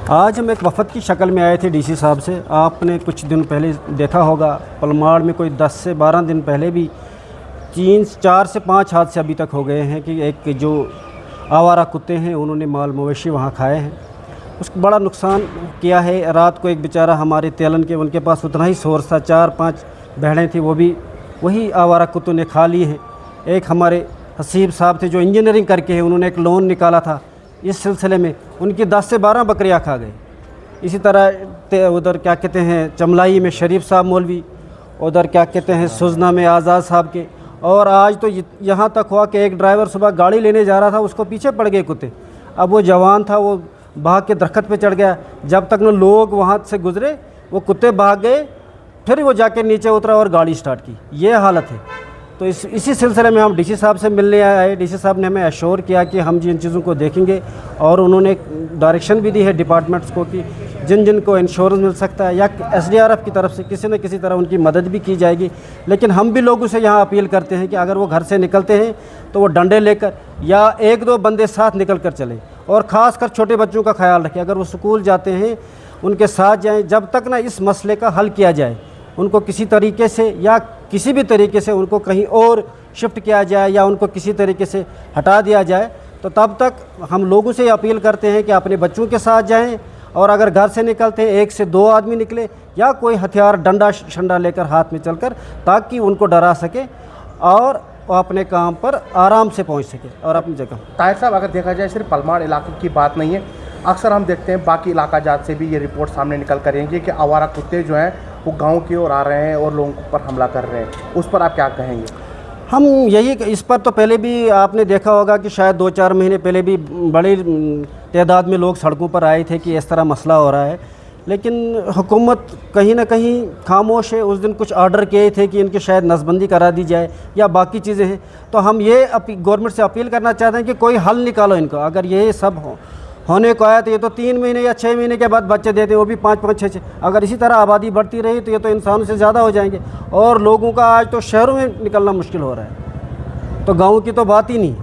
آج ہم ایک وفد کی شکل میں آئے تھے ڈی سی صاحب سے. آپ نے کچھ دن پہلے دیکھا ہوگا پلماڑ میں کوئی 10 سے 12 دن پہلے بھی 4 سے 5 حادثے ابھی تک ہو گئے ہیں کہ ایک جو آوارہ کتے ہیں انہوں نے مال مویشی وہاں کھائے ہیں. اس کو بڑا نقصان کیا ہے. رات کو ایک بیچارہ ہمارے تیلن کے ان کے پاس اتنا ہی سورس تھا, 4-5 بھیڑیں تھیں, وہ بھی وہی آوارہ کتوں نے کھا لی ہیں. ایک ہمارے حسیب صاحب تھے جو انجینئرنگ کر کے ہیں, انہوں نے ایک لون نکالا تھا, اس سلسلے میں ان کی 10 سے 12 بکریاں کھا گئے. اسی طرح ادھر کیا کہتے ہیں چملائی میں شریف صاحب مولوی, ادھر کیا کہتے ہیں سوزنا میں آزاد صاحب کے, اور آج تو یہاں تک ہوا کہ ایک ڈرائیور صبح گاڑی لینے جا رہا تھا, اس کو پیچھے پڑ گئے کتے. اب وہ جوان تھا, وہ بھاگ کے درخت پہ چڑھ گیا, جب تک نہ لوگ وہاں سے گزرے وہ کتے بھاگ گئے, پھر وہ جا کے نیچے اترا اور گاڑی سٹارٹ کی. یہ حالت ہے. تو اسی سلسلے میں ہم ڈی سی صاحب سے ملنے آئے. ڈی سی صاحب نے ہمیں ایشور کیا کہ ہم ان چیزوں کو دیکھیں گے, اور انہوں نے ڈائریکشن بھی دی ہے ڈپارٹمنٹس کو کہ جن کو انشورنس مل سکتا ہے یا SDRF کی طرف سے کسی نہ کسی طرح ان کی مدد بھی کی جائے گی. لیکن ہم بھی لوگوں سے یہاں اپیل کرتے ہیں کہ اگر وہ گھر سے نکلتے ہیں تو وہ ڈنڈے لے کر یا 1-2 بندے ساتھ نکل کر چلیں, اور خاص کر چھوٹے بچوں کا خیال رکھیں. اگر وہ سکول جاتے ہیں ان کے ساتھ جائیں, جب تک نہ اس مسئلے کا حل کیا جائے, ان کو کسی طریقے سے یا کسی بھی طریقے سے ان کو کہیں اور شفٹ کیا جائے یا ان کو کسی طریقے سے ہٹا دیا جائے, تو تب تک ہم لوگوں سے یہ اپیل کرتے ہیں کہ اپنے بچوں کے ساتھ جائیں, اور اگر گھر سے نکلتے ہیں 1 سے 2 آدمی نکلے یا کوئی ہتھیار ڈنڈا شنڈا لے کر ہاتھ میں چل کر, تاکہ ان کو ڈرا سکے اور وہ اپنے کام پر آرام سے پہنچ سکے اور اپنی جگہ. طاہر صاحب, اگر دیکھا جائے صرف پلماڑ علاقے کی بات نہیں ہے, اکثر ہم دیکھتے ہیں باقی علاقہ جات سے بھی یہ رپورٹ سامنے نکل کر رہیں گے کہ آوارہ کتے جو ہیں وہ گاؤں کی اور آ رہے ہیں اور لوگوں پر حملہ کر رہے ہیں. اس پر آپ کیا کہیں گے؟ ہم یہی اس پر تو پہلے بھی آپ نے دیکھا ہوگا کہ شاید 2-4 مہینے پہلے بھی بڑی تعداد میں لوگ سڑکوں پر آئے تھے کہ اس طرح مسئلہ ہو رہا ہے, لیکن حکومت کہیں نہ کہیں خاموش ہے. اس دن کچھ آرڈر کیے تھے کہ ان کی شاید نسبندی کرا دی جائے یا باقی چیزیں ہیں. تو ہم یہ گورنمنٹ سے اپیل کرنا چاہتے ہیں کہ کوئی حل نکالو ان کو. اگر یہ سب ہونے کو آیا تو یہ تو 3 مہینے یا 6 مہینے کے بعد بچے دیتے ہیں, وہ بھی 5-5, 6-6. اگر اسی طرح آبادی بڑھتی رہی تو یہ تو انسانوں سے زیادہ ہو جائیں گے, اور لوگوں کا آج تو شہروں میں نکلنا مشکل ہو رہا ہے, تو گاؤں کی تو بات ہی نہیں.